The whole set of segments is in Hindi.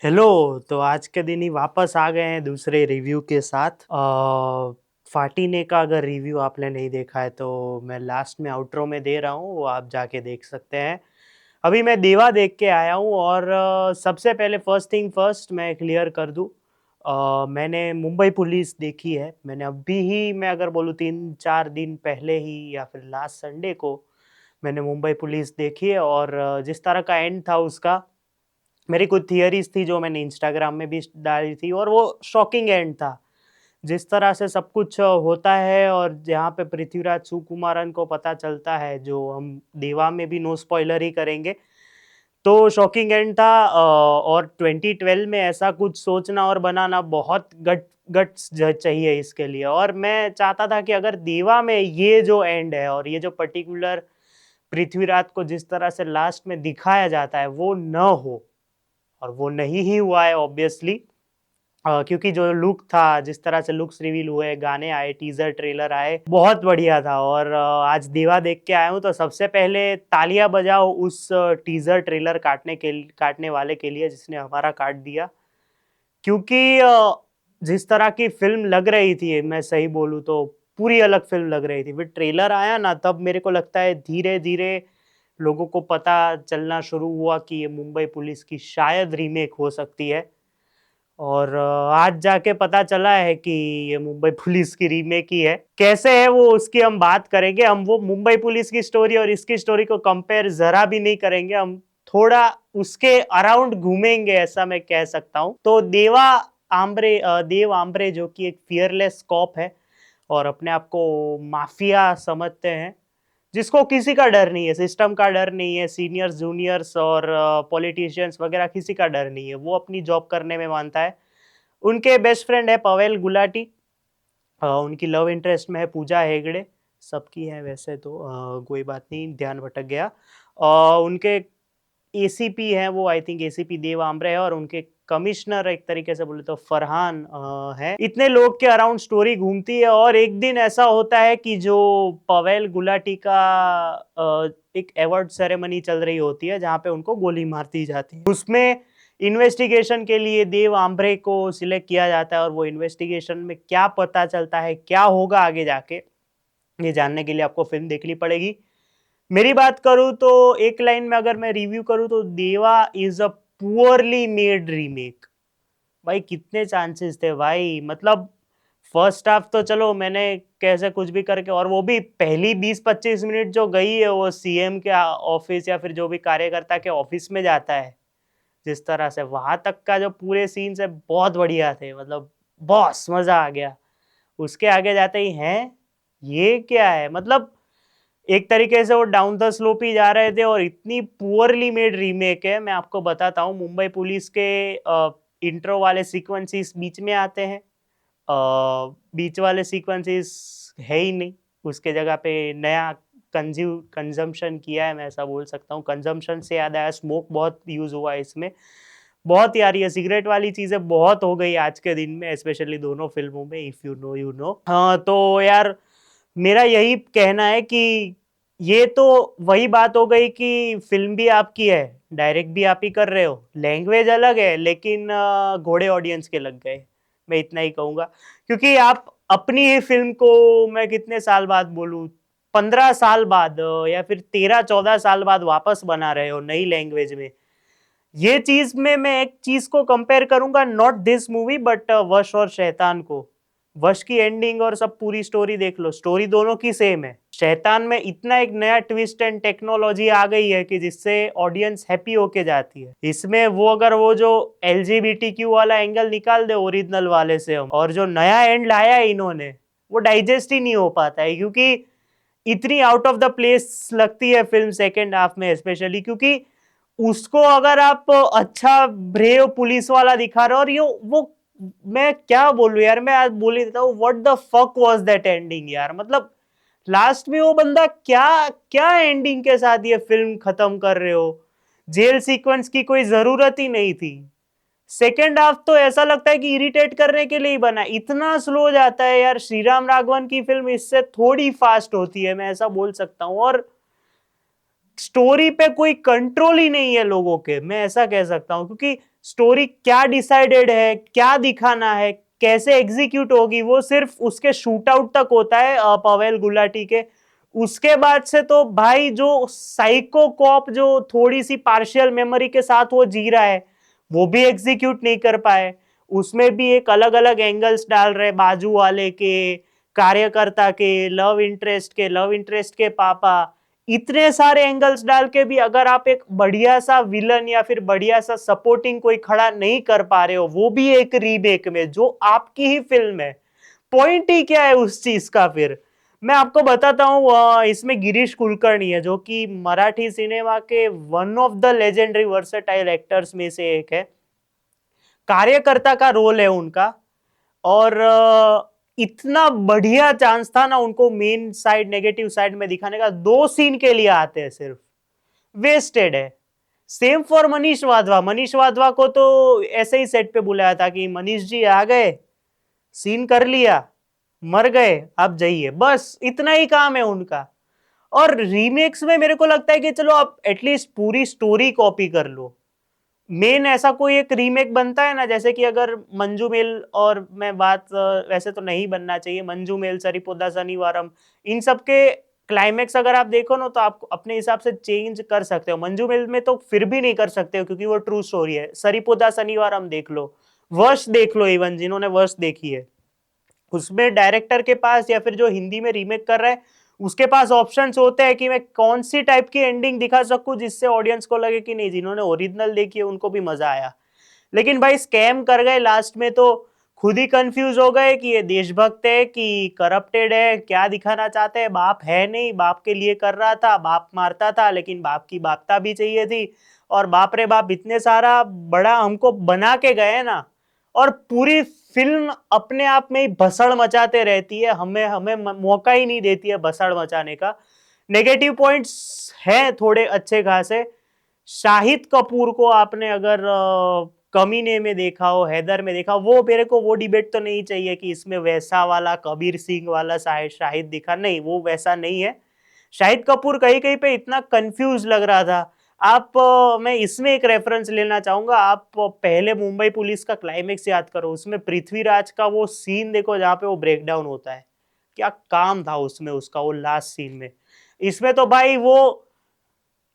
हेलो। तो आज के दिन ही वापस आ गए हैं दूसरे रिव्यू के साथ। फाटिने का अगर रिव्यू आपने नहीं देखा है तो मैं लास्ट में आउटरो में दे रहा हूँ, वो आप जाके देख सकते हैं। अभी मैं देवा देख के आया हूँ और सबसे पहले फर्स्ट थिंग फर्स्ट मैं क्लियर कर दूँ। मैंने मुंबई पुलिस देखी है। मैंने अभी ही, मैं अगर बोलूँ 3-4 दिन पहले ही या फिर लास्ट संडे को मैंने मुंबई पुलिस देखी है। और जिस तरह का एंड था उसका, मेरी कुछ थियरीज थी जो मैंने इंस्टाग्राम में भी डाली थी, और वो शॉकिंग एंड था। जिस तरह से सब कुछ होता है और जहाँ पे पृथ्वीराज सुकुमारन को पता चलता है, जो हम देवा में भी नो स्पॉइलर ही करेंगे, तो शॉकिंग एंड था। और 2012 में ऐसा कुछ सोचना और बनाना बहुत गट्स चाहिए इसके लिए। और मैं चाहता था कि अगर देवा में ये जो एंड है और ये जो पर्टिकुलर पृथ्वीराज को जिस तरह से लास्ट में दिखाया जाता है वो न हो, और वो नहीं ही हुआ है ऑब्वियसली। क्योंकि जो लुक था, जिस तरह से लुक्स रिवील हुए, गाने आए, टीजर ट्रेलर आए, बहुत बढ़िया था। और आज देवा देख के आया हूँ तो सबसे पहले तालियां बजाओ उस टीजर ट्रेलर काटने वाले के लिए जिसने हमारा काट दिया। क्योंकि जिस तरह की फिल्म लग रही थी, मैं सही बोलूँ तो पूरी अलग फिल्म लग रही थी। फिर ट्रेलर आया ना, तब मेरे को लगता है धीरे धीरे लोगों को पता चलना शुरू हुआ कि ये मुंबई पुलिस की शायद रीमेक हो सकती है। और आज जाके पता चला है कि ये मुंबई पुलिस की रीमेक ही है। कैसे है वो, उसकी हम बात करेंगे। हम वो मुंबई पुलिस की स्टोरी और इसकी स्टोरी को कंपेयर जरा भी नहीं करेंगे, हम थोड़ा उसके अराउंड घूमेंगे, ऐसा मैं कह सकता हूँ। तो देव आम्बरे जो कि एक फियरलेस कॉप है और अपने आप को माफिया समझते हैं, जिसको किसी का डर नहीं है, सिस्टम का डर नहीं है, सीनियर्स जूनियर्स और पॉलिटिशियंस वगैरह किसी का डर नहीं है। वो अपनी जॉब करने में मानता है। उनके बेस्ट फ्रेंड है पवेल गुलाटी। उनकी लव इंटरेस्ट में है पूजा हेगड़े। सबकी है वैसे तो, कोई बात नहीं, ध्यान भटक गया। उनके एसीपी हैं वो, आई थिंक एसीपी देव आम्रे है, और उनके कमिश्नर एक तरीके से बोले तो फरहान है। इतने लोग के अराउंड स्टोरी घूमती है। और एक दिन ऐसा होता है कि जो पवेल गुलाटी का एक अवार्ड सेरेमनी चल रही होती है जहाँ पे उनको गोली मार दी जाती है। उसमें इन्वेस्टिगेशन के लिए देव आम्रे को सिलेक्ट किया जाता है, और वो इन्वेस्टिगेशन में क्या पता चलता है, क्या होगा आगे जाके, ये जानने के लिए आपको फिल्म देखनी पड़ेगी। मेरी बात करूं तो एक लाइन में अगर मैं रिव्यू करूं तो देवा is a poorly made remake. भाई कितने चांसेस थे भाई, मतलब फर्स्ट हाफ तो चलो मैंने कैसे कुछ भी करके, और वो भी पहली 20-25 मिनट जो गई है वो सीएम के ऑफिस या फिर जो भी कार्यकर्ता के ऑफिस में जाता है, जिस तरह से वहां तक का जो पूरे सीन्स है बहुत बढ़िया थे। मतलब बॉस मजा आ गया। उसके आगे जाते ही हैं ये क्या है, मतलब एक तरीके से वो डाउन द स्लोप ही जा रहे थे। और इतनी पुअरली मेड रीमेक है, मैं आपको बताता हूँ। मुंबई पुलिस के इंट्रो वाले सीक्वेंसेस बीच में आते हैं, बीच वाले सीक्वेंसेस है ही नहीं। उसके जगह पे नया कंजम्पशन किया है, मैं ऐसा बोल सकता हूँ। कंजम्पशन से याद आया, स्मोक बहुत यूज हुआ है इसमें। बहुत यार ये सिगरेट वाली चीजें बहुत हो गई आज के दिन में, स्पेशली दोनों फिल्मों में, if you know you know. हाँ तो यार मेरा यही कहना है कि ये तो वही बात हो गई कि फिल्म भी आपकी है, डायरेक्ट भी आप ही कर रहे हो, लैंग्वेज अलग है, लेकिन घोड़े ऑडियंस के लग गए। मैं इतना ही कहूंगा। क्योंकि आप अपनी ही फिल्म को, मैं कितने साल बाद बोलूं, 15 साल बाद या फिर 13-14 साल बाद वापस बना रहे हो नई लैंग्वेज में। ये चीज में मैं एक चीज को कंपेयर करूंगा, नॉट दिस मूवी बट वश और शैतान को। वश की एंडिंग और सब पूरी स्टोरी देख लो, स्टोरी दोनों की सेम है। शैतान में इतना एक नया ट्विस्ट एंड टेक्नोलॉजी आ गई है कि जिससे ऑडियंस हैप्पी होके जाती है। इसमें वो अगर वो जो एलजीबीटीक्यू वाला एंगल निकाल दे ओरिजिनल वाले से हम, और जो नया एंड लाया है इन्होंने, वो डाइजेस्ट ही नहीं हो पाता है। क्योंकि इतनी आउट ऑफ द प्लेस लगती है फिल्म सेकेंड हाफ में, स्पेशली क्योंकि उसको अगर आप अच्छा ब्रेव पुलिस वाला दिखा रहे हो, और ये वो, मैं क्या बोलूं यार, मैं आज बोल ही देता हूँ, what the fuck was that ending यार। मतलब लास्ट में वो बंदा क्या क्या एंडिंग के साथ ये फिल्म खत्म कर रहे हो। जेल सीक्वेंस की कोई जरूरत ही नहीं थी। सेकेंड हाफ तो ऐसा लगता है कि इरिटेट करने के लिए ही बना, इतना स्लो जाता है यार। श्रीराम राघवन की फिल्म इससे थोड़ी फास्ट होती है, मैं ऐसा बोल सकता हूँ। और स्टोरी पे कोई कंट्रोल ही नहीं है लोगों के, मैं ऐसा कह सकता हूं। क्योंकि स्टोरी क्या डिसाइडेड है, क्या दिखाना है, कैसे एग्जीक्यूट होगी, वो सिर्फ उसके शूट आउट तक होता है पवेल गुलाटी के। उसके बाद से तो भाई जो साइको कॉप जो थोड़ी सी पार्शियल मेमोरी के साथ वो जी रहा है, वो भी एग्जीक्यूट नहीं कर पाए। उसमें भी एक अलग अलग एंगल्स डाल रहे, बाजू वाले के, कार्यकर्ता के, लव इंटरेस्ट के पापा, इतने सारे एंगल्स डाल के भी अगर आप एक बढ़िया सा विलन या फिर बढ़िया सा सपोर्टिंग कोई खड़ा नहीं कर पा रहे हो, वो भी एक रीमेक में जो आपकी ही फिल्म है, पॉइंट ही क्या है उस चीज का? फिर मैं आपको बताता हूँ, इसमें गिरीश कुलकर्णी है जो कि मराठी सिनेमा के one of the legendary versatile actors में से एक है। कार्यकर्ता का रोल है उनका, और इतना बढ़िया चांस था ना उनको मेन साइड नेगेटिव साइड में दिखाने का, 2 सीन के लिए आते हैं सिर्फ, वेस्टेड है। Same for Manish Wadhwa. मनीष वाधवा को तो ऐसे ही सेट पे बुलाया था कि मनीष जी आ गए, सीन कर लिया, मर गए, आप जाइए, बस इतना ही काम है उनका। और रीमेक्स में मेरे को लगता है कि चलो आप एटलीस्ट पूरी स्टोरी कॉपी कर लो। मेन ऐसा कोई एक रीमेक बनता है ना, जैसे कि अगर मंजू मेल, और मैं बात वैसे तो नहीं बनना चाहिए, मंजू मेल, सरिपोदा शनिवारम, इन सब के क्लाइमेक्स अगर आप देखो ना तो आप अपने हिसाब से चेंज कर सकते हो। मंजू मेल में तो फिर भी नहीं कर सकते हो क्योंकि वो ट्रू स्टोरी है। सरिपोदा शनिवारम देख लो, वर्ष देख लो, इवन जिन्होंने वर्ष देखी है, उसमें डायरेक्टर के पास या फिर जो हिंदी में रीमेक कर रहा है उसके पास ऑप्शंस होते हैं कि मैं कौन सी टाइप की एंडिंग दिखा सकूं जिससे ऑडियंस को लगे कि नहीं, जिन्होंने ओरिजिनल देखी है उनको भी मजा आया। लेकिन भाई स्कैम कर गए लास्ट में, तो खुद ही कंफ्यूज हो गए कि ये देशभक्त है कि करप्टेड है, क्या दिखाना चाहते हैं। बाप है नहीं, बाप के लिए कर रहा था, बाप मारता था लेकिन बाप की बापता भी चाहिए थी। और बाप रे बाप इतने सारा बड़ा हमको बना के गए ना, और पूरी फिल्म अपने आप में ही भसड़ मचाते रहती है, हमें हमें मौका ही नहीं देती है भसड़ मचाने का। नेगेटिव पॉइंट्स हैं थोड़े अच्छे खासे। शाहिद कपूर को आपने अगर कमीने में देखा हो, हैदर में देखा हो, वो मेरे को वो डिबेट तो नहीं चाहिए कि इसमें वैसा वाला कबीर सिंह वाला शाहिद दिखा, नहीं वो वैसा नहीं है। शाहिद कपूर कहीं कहीं पे इतना कंफ्यूज लग रहा था। आप मैं इसमें एक रेफरेंस लेना चाहूंगा, आप पहले मुंबई पुलिस का क्लाइमेक्स याद करो, उसमें पृथ्वीराज का वो सीन देखो जहां पे वो ब्रेक डाउन होता है, क्या काम था उसमें उसका, वो लास्ट सीन में। इसमें तो भाई वो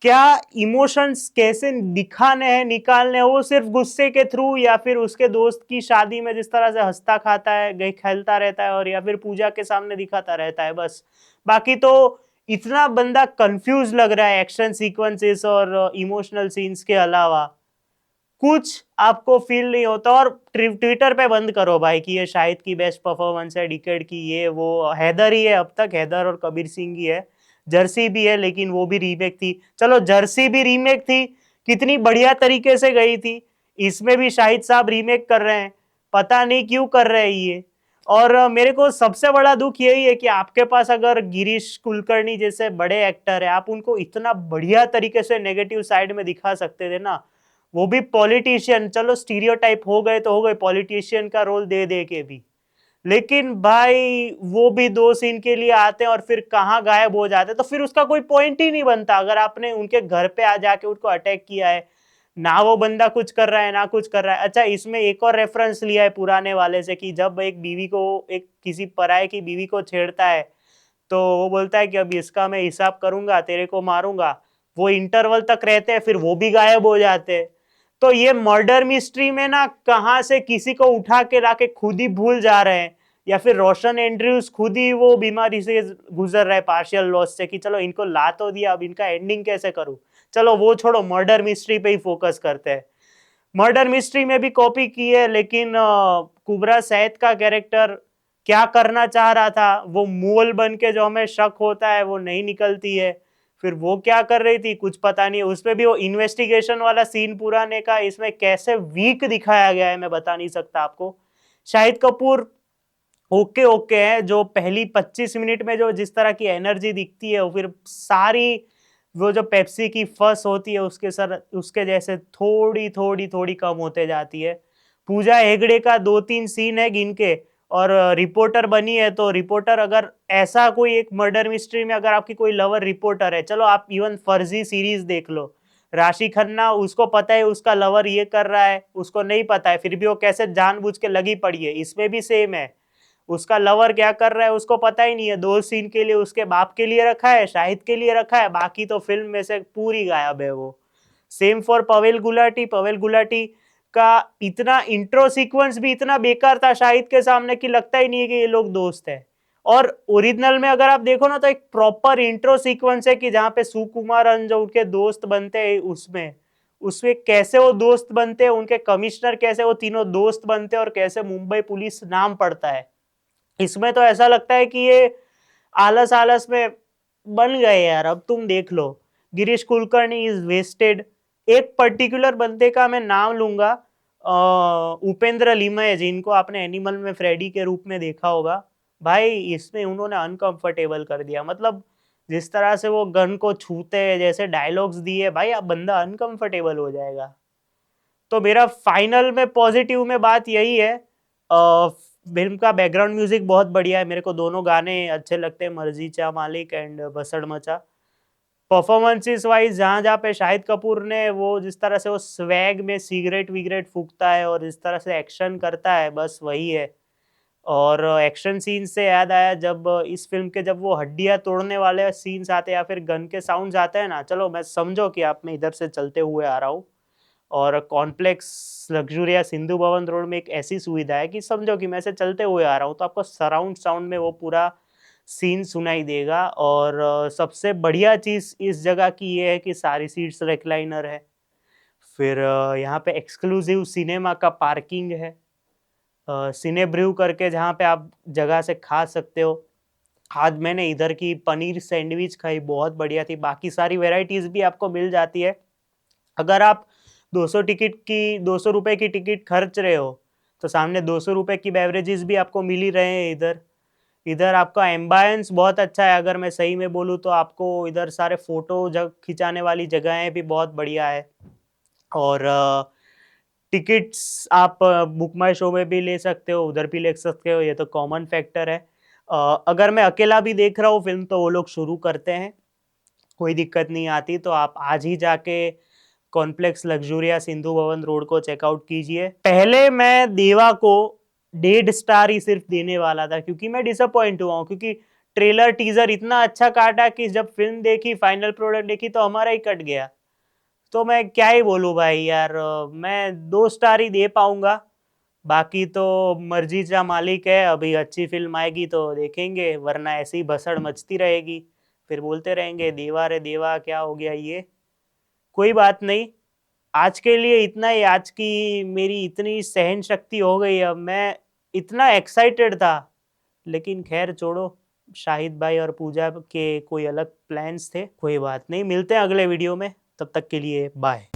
क्या इमोशंस कैसे दिखाने हैं, निकालने हैं, वो सिर्फ गुस्से के थ्रू, या फिर उसके दोस्त की शादी में जिस तरह से हंसता खाता है, गई खेलता रहता है, और या फिर पूजा के सामने दिखाता रहता है, बस। बाकी तो इतना बंदा कंफ्यूज लग रहा है एक्शन सीक्वेंसेस और इमोशनल सीन्स के अलावा, कुछ आपको फील नहीं होता। और ट्विटर पे बंद करो भाई कि ये शाहिद की बेस्ट परफॉर्मेंस है डिकेड की, ये वो, हैदर ही है अब तक, हैदर और कबीर सिंह ही है। जर्सी भी है लेकिन वो भी रीमेक थी, चलो जर्सी भी रीमेक थी, कितनी बढ़िया तरीके से गई थी। इसमें भी शाहिद साहब रीमेक कर रहे हैं, पता नहीं क्यों कर रहे हैं ये। और मेरे को सबसे बड़ा दुख यही है कि आपके पास अगर गिरीश कुलकर्णी जैसे बड़े एक्टर है, आप उनको इतना बढ़िया तरीके से नेगेटिव साइड में दिखा सकते थे ना, वो भी पॉलिटिशियन, चलो स्टीरियोटाइप हो गए तो हो गए, पॉलिटिशियन का रोल दे दे के भी, लेकिन भाई वो भी 2 सीन के लिए आते हैं और फिर कहाँ गायब हो जाते हैं, तो फिर उसका कोई पॉइंट ही नहीं बनता। अगर आपने उनके घर पे आ जाके उनको अटैक किया है, ना वो बंदा कुछ कर रहा है ना कुछ कर रहा है। अच्छा, इसमें एक और रेफरेंस लिया है पुराने वाले से कि जब एक बीवी को, एक किसी पराये की बीवी को छेड़ता है, तो वो बोलता है कि अब इसका मैं हिसाब करूंगा, तेरे को मारूंगा। वो इंटरवल तक रहते हैं फिर वो भी गायब हो जाते हैं। तो ये मर्डर मिस्ट्री में ना कहां से किसी को उठा के लाके खुद ही भूल जा रहे हैं, या फिर रोशन एंड्रयूज खुद ही वो बीमारी से गुजर रहा है, पार्शियल लॉस से, कि चलो इनको ला तो दिया, अब इनका एंडिंग कैसे करूं। चलो वो छोड़ो, मर्डर मिस्ट्री पे ही फोकस करते हैं। मर्डर मिस्ट्री में भी कॉपी की है, लेकिन कुबरा सैद का कैरेक्टर क्या करना चाह रहा था, वो मोल बन के जो हमें शक होता है वो नहीं निकलती है, फिर वो क्या कर रही थी कुछ पता नहीं। उसमें भी वो इन्वेस्टिगेशन वाला सीन पुराने का इसमें कैसे वीक दिखाया गया है मैं बता नहीं सकता आपको। शाहिद कपूर ओके ओके है, जो पहली 25 मिनट में जो जिस तरह की एनर्जी दिखती है, वो फिर सारी वो जो पेप्सी की फस होती है उसके सर उसके जैसे थोड़ी थोड़ी थोड़ी कम होते जाती है। पूजा हेगड़े का 2-3 सीन है गिन के, और रिपोर्टर बनी है, तो रिपोर्टर अगर ऐसा कोई एक मर्डर मिस्ट्री में अगर आपकी कोई लवर रिपोर्टर है, चलो आप इवन फर्जी सीरीज देख लो, राशि खन्ना, उसको पता है उसका लवर ये कर रहा है, उसको नहीं पता है, फिर भी वो कैसे जानबूझ के लगी पड़ी है। इसमें भी सेम है, उसका लवर क्या कर रहा है उसको पता ही नहीं है, 2 सीन के लिए उसके बाप के लिए रखा है, शाहिद के लिए रखा है, बाकी तो फिल्म में से पूरी गायब है वो। Same for Pavel Gulati. पवेल गुलाटी का इतना इंट्रो सीक्वेंस भी इतना बेकार था शाहिद के सामने कि लगता ही नहीं है कि ये लोग दोस्त है। और ओरिजिनल में अगर आप देखो ना तो एक प्रॉपर इंट्रो सीक्वेंस है कि जहां पे सुकुमार अंज उनके दोस्त बनते हैं, उसमें कैसे वो दोस्त बनते हैं, उनके कमिश्नर कैसे वो तीनों दोस्त बनते हैं और कैसे मुंबई पुलिस नाम पड़ता है। इसमें तो ऐसा लगता है कि ये आलस आलस में बन गए यार। अब तुम देख लो, गिरीश कुलकर्णी इज वेस्टेड। एक पर्टिकुलर बंदे का मैं नाम लूंगा, उपेंद्र लिमये, जिनको आपने एनिमल में फ्रेडी के रूप में देखा होगा। भाई इसमें उन्होंने अनकंफर्टेबल कर दिया, मतलब जिस तरह से वो गन को छूते हैं, जैसे डायलॉग्स दिए, भाई अब बंदा अनकंफर्टेबल हो जाएगा। तो मेरा फाइनल में पॉजिटिव में बात यही है, फिल्म का बैकग्राउंड म्यूजिक बहुत बढ़िया है, मेरे को दोनों गाने अच्छे लगते हैं, मर्जी चा मालिक एंड बसड़ मचा। परफॉर्मेंसेस वाइज जहाँ जहाँ पे शाहिद कपूर ने वो जिस तरह से वो स्वैग में सिगरेट विगरेट फूकता है और जिस तरह से एक्शन करता है, बस वही है। और एक्शन सीन से याद आया, जब इस फिल्म के जब वो हड्डियां तोड़ने वाले सीन्स आते हैं या फिर गन के साउंड्स आते हैं ना, चलो मैं समझो कि आप मैं इधर से चलते हुए आ रहा हूँ और कॉम्प्लेक्स लग्जूरिया सिंधु भवन रोड में एक ऐसी सुविधा है कि समझो कि मैं से चलते हुए आ रहा हूँ, तो आपको सराउंड साउंड में वो पूरा सीन सुनाई देगा। और सबसे बढ़िया चीज़ इस जगह की ये है कि सारी सीट्स रिक्लाइनर है। फिर यहाँ पे एक्सक्लूसिव सिनेमा का पार्किंग है, सिने ब्रू करके जहाँ पे आप जगह से खा सकते हो। आज मैंने इधर की पनीर सैंडविच खाई, बहुत बढ़िया थी। बाकी सारी वेराइटीज़ भी आपको मिल जाती है। अगर आप 200 रुपए की टिकट खर्च रहे हो तो सामने 200 रुपए की बेवरेजेस भी आपको मिल ही रहे हैं इधर। इधर आपका एम्बायंस बहुत अच्छा है, अगर मैं सही में बोलूँ तो आपको इधर सारे फोटो जग खिंचाने वाली जगहें भी बहुत बढ़िया है। और टिकट्स आप बुक माई शो में भी ले सकते हो, उधर भी ले सकते हो, ये तो कॉमन फैक्टर है। अगर मैं अकेला भी देख रहा हूँ फिल्म तो वो लोग शुरू करते हैं, कोई दिक्कत नहीं आती। तो आप आज ही जाके कॉम्प्लेक्स लग्जूरिया सिंधु भवन रोड को चेकआउट कीजिए। पहले मैं देवा को 1.5 स्टार ही सिर्फ देने वाला था, क्योंकि मैं डिसअपॉइंट हुआ हूँ, क्योंकि ट्रेलर टीजर इतना अच्छा काटा कि जब फिल्म देखी, फाइनल प्रोडक्ट देखी तो हमारा ही कट गया। तो मैं क्या ही बोलूँ भाई यार, मैं 2 स्टार ही दे पाऊंगा। बाकी तो मर्जी का मालिक है, अभी अच्छी फिल्म आएगी तो देखेंगे, वरना ऐसी भसड़ मचती रहेगी, फिर बोलते रहेंगे देवा रे देवा क्या हो गया ये। कोई बात नहीं, आज के लिए इतना ही। आज की मेरी इतनी सहन शक्ति हो गई, अब मैं इतना एक्साइटेड था, लेकिन खैर छोड़ो, शाहिद भाई और पूजा के कोई अलग प्लान्स थे, कोई बात नहीं। मिलते हैं अगले वीडियो में, तब तक के लिए बाय।